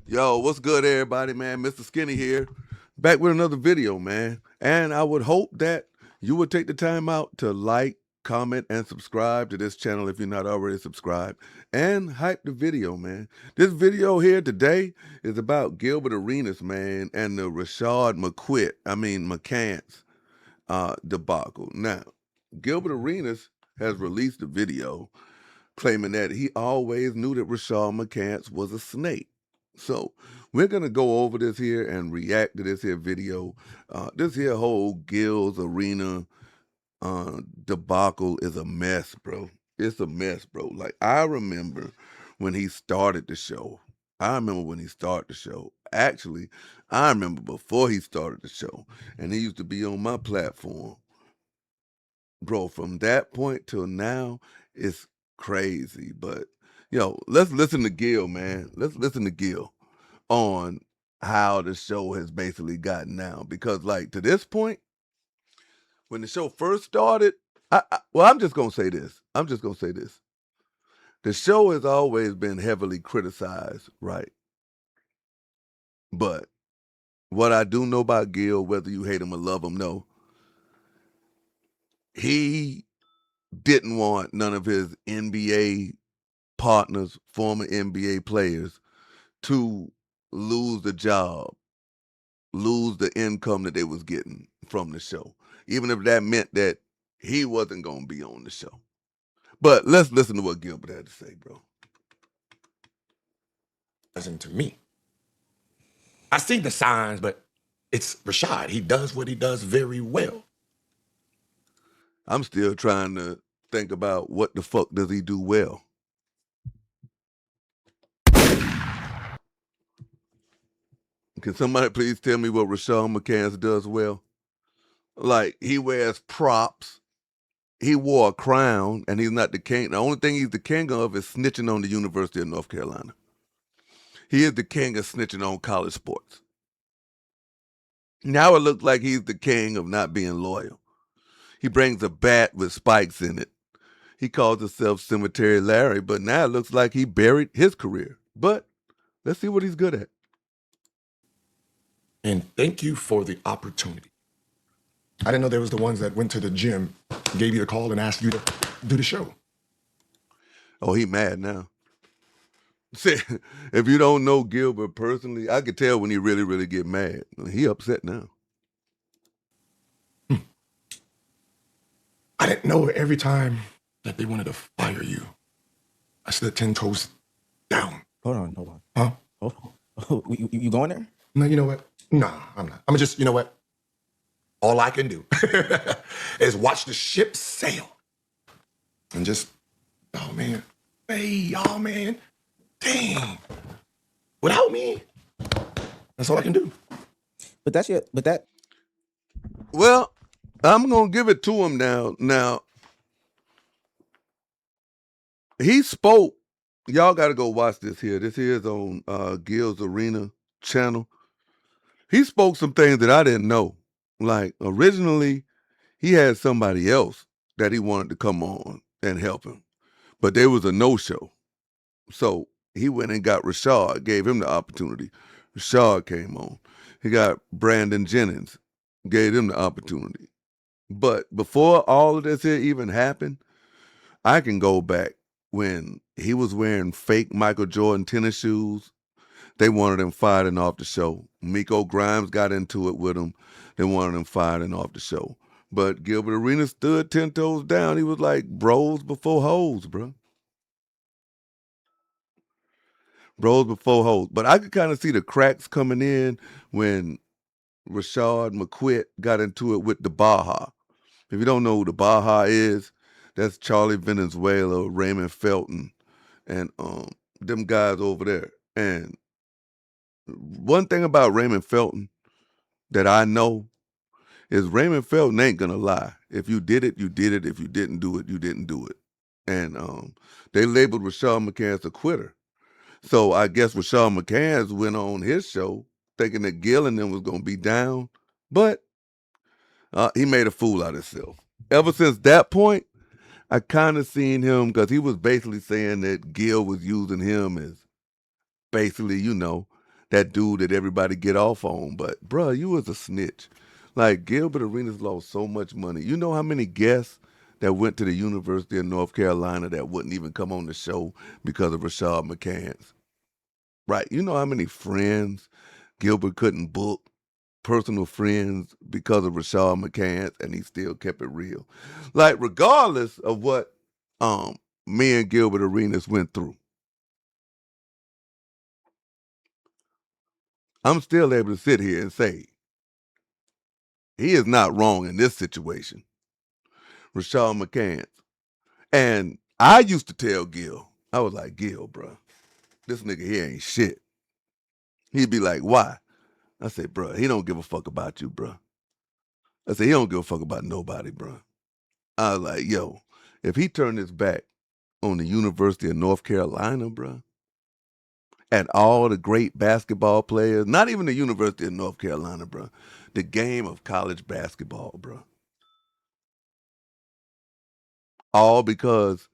Yo, what's good, everybody, man? Mr. Skinny here, back with another video, man. And I would hope that you would take the time out to like, comment, and subscribe to this channel if you're not already subscribed, and hype the video, man. This video here today is about Gilbert Arenas, man, and the Rashad McCants debacle. Now, Gilbert Arenas has released a video claiming that he always knew that Rashad McCants was a snake. So we're going to go over this here and react to this here video. This here whole Gil's Arena debacle is a mess, bro. It's a mess, bro. Like, I remember when he started the show. Actually, I remember before he started the show. And he used to be on my platform. Bro, from that point till now, it's crazy. But, let's listen to Gil, man. Let's listen to Gil on how the show has basically gotten now. Because, like, to this point, when the show first started, I'm just going to say this. The show has always been heavily criticized, right? But what I do know about Gil, whether you hate him or love him, no, he didn't want none of his NBA partners, former NBA players, to lose the job, lose the income that they was getting from the show, even if that meant that he wasn't going to be on the show. But let's listen to what Gilbert had to say, bro. Listen to me. I see the signs, but it's Rashad. He does what he does very well. I'm still trying to think about what the fuck does he do well. Can somebody please tell me what Rashad McCants does well? Like, he wears props. He wore a crown, and he's not the king. The only thing he's the king of is snitching on the University of North Carolina. He is the king of snitching on college sports. Now it looks like he's the king of not being loyal. He brings a bat with spikes in it. He calls himself Cemetery Larry, but now it looks like he buried his career. But let's see what he's good at. And thank you for the opportunity. I didn't know there was the ones that went to the gym, gave you a call and asked you to do the show. Oh, he mad now. See, if you don't know Gilbert personally, I could tell when he really, really get mad. He upset now. I didn't know every time that they wanted to fire you, I stood 10 toes down. Hold on. Huh? Hold on. Oh, you going there? No, you know what? Nah, I'm not. I'm just, you know what? All I can do is watch the ship sail and just, oh man, dang. Without me, that's all I can do. Well, I'm going to give it to him now. Now, he spoke. Y'all got to go watch this here. This here is on Gil's Arena channel. He spoke some things that I didn't know. Like, originally, he had somebody else that he wanted to come on and help him. But there was a no-show. So he went and got Rashad, gave him the opportunity. Rashad came on. He got Brandon Jennings, gave him the opportunity. But before all of this here even happened, I can go back when he was wearing fake Michael Jordan tennis shoes. They wanted him fired and off the show. Miko Grimes got into it with him. They wanted him fired and off the show. But Gilbert Arenas stood 10 toes down. He was like bros before hoes, bro. Bros before hoes. But I could kind of see the cracks coming in when Rashad McCants got into it with the Baja. If you don't know who the Baja is, that's Charlie Venezuela, Raymond Felton, and them guys over there. And one thing about Raymond Felton that I know is Raymond Felton ain't gonna lie. If you did it, you did it. If you didn't do it, you didn't do it. And they labeled Rashad McCants a quitter. So I guess Rashad McCants went on his show thinking that Gil and them was gonna be down, but he made a fool out of himself. Ever since that point, I kind of seen him, because he was basically saying that Gil was using him as basically, that dude that everybody get off on. But bruh, you was a snitch. Like Gilbert Arenas lost so much money. You know how many guests that went to the University of North Carolina that wouldn't even come on the show because of Rashad McCants? Right. You know how many friends Gilbert couldn't book, personal friends, because of Rashad McCants, and he still kept it real. Like, regardless of what me and Gilbert Arenas went through, I'm still able to sit here and say he is not wrong in this situation. Rashad McCants. And I used to tell Gil, I was like, Gil, bro, this nigga here ain't shit. He'd be like, why? I said, bro, he don't give a fuck about you, bro. I said, he don't give a fuck about nobody, bro. I was like, yo, if he turned his back on the University of North Carolina, bro, and all the great basketball players, not even the University of North Carolina, bro, the game of college basketball, bro, all because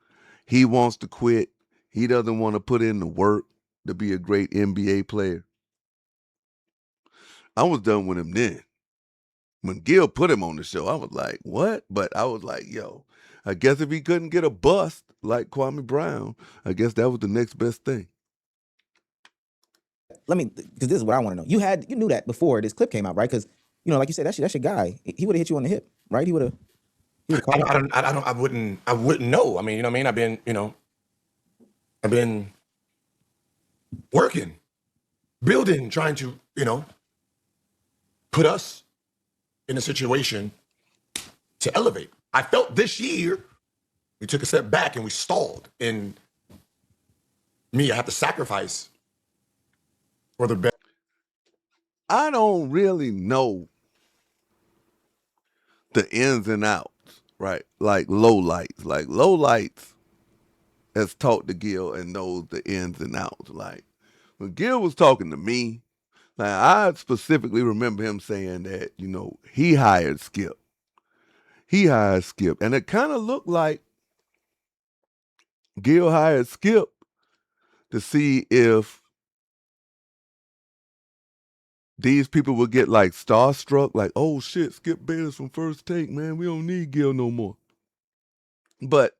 he wants to quit. He doesn't want to put in the work to be a great NBA player. I was done with him then. When Gil put him on the show, I was like, what? But I was like, yo, I guess if he couldn't get a bust like Kwame Brown, I guess that was the next best thing. Let me, because this is what I want to know. You knew that before this clip came out, right? Because like you said, that's your guy. He would have hit you on the hip, right? He would have. I wouldn't know. I mean, you know what I mean? I've been working, building, trying to, put us in a situation to elevate. I felt this year we took a step back and we stalled. And I have to sacrifice for the best. I don't really know the ins and outs, right? Like low lights has talked to Gil and knows the ins and outs. Like when Gil was talking to me, like I specifically remember him saying that, he hired Skip. And it kind of looked like Gil hired Skip to see if these people would get like starstruck, like, oh shit, Skip Bayless from First Take, man. We don't need Gil no more. But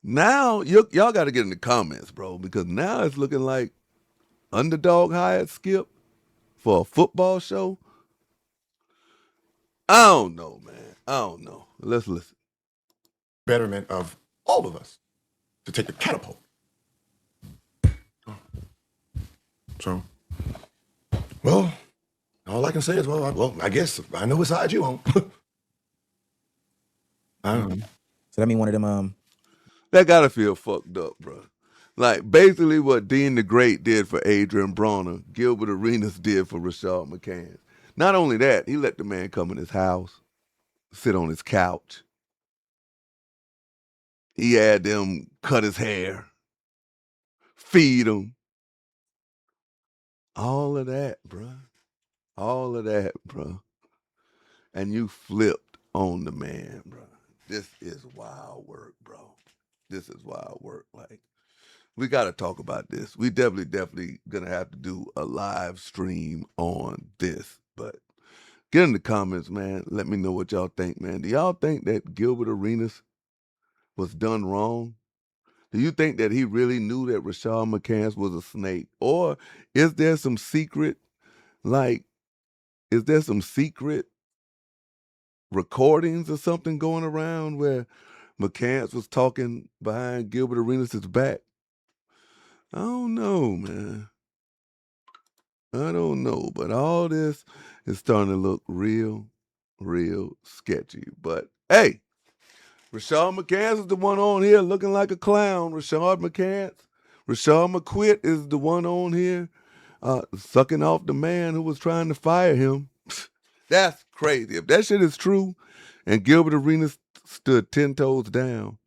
now y'all got to get in the comments, bro, because now it's looking like Underdog hired Skip for a football show. I don't know, man. I don't know. Let's listen. Betterment of all of us to take the catapult. So, well, all I can say is, I guess I know what side you on. I don't know. So that mean one of them. That gotta feel fucked up, bro. Like basically what Dean the Great did for Adrian Bronner, Gilbert Arenas did for Rashad McCants. Not only that, he let the man come in his house, sit on his couch. He had them cut his hair, feed him. All of that, bro. All of that, bro. And you flipped on the man, bro. This is wild work, bro. This is wild work. Like, we got to talk about this. We definitely going to have to do a live stream on this. But get in the comments, man. Let me know what y'all think, man. Do y'all think that Gilbert Arenas was done wrong? Do you think that he really knew that Rashad McCants was a snake? Or is there some secret, recordings or something going around where McCants was talking behind Gilbert Arenas' back? I don't know, man. I don't know. But all this is starting to look real sketchy. But hey, Rashad McCants is the one on here looking like a clown. Rashad McCants. Rashad McQuit is the one on here sucking off the man who was trying to fire him. That's crazy. If that shit is true and Gilbert Arenas stood 10 toes down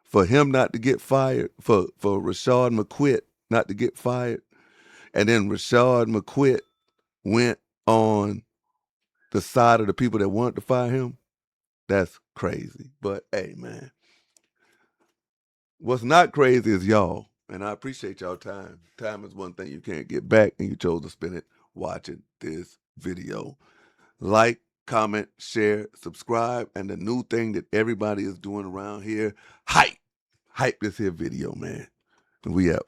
for him not to get fired, for Rashad McQuit not to get fired, and then Rashad McQuit went on the side of the people that wanted to fire him, that's crazy. But hey, man, what's not crazy is y'all. And I appreciate y'all time. Time is one thing you can't get back, and you chose to spend it watching this video. Like, comment, share, subscribe, and the new thing that everybody is doing around here, hype. Hype this here video, man. And we out.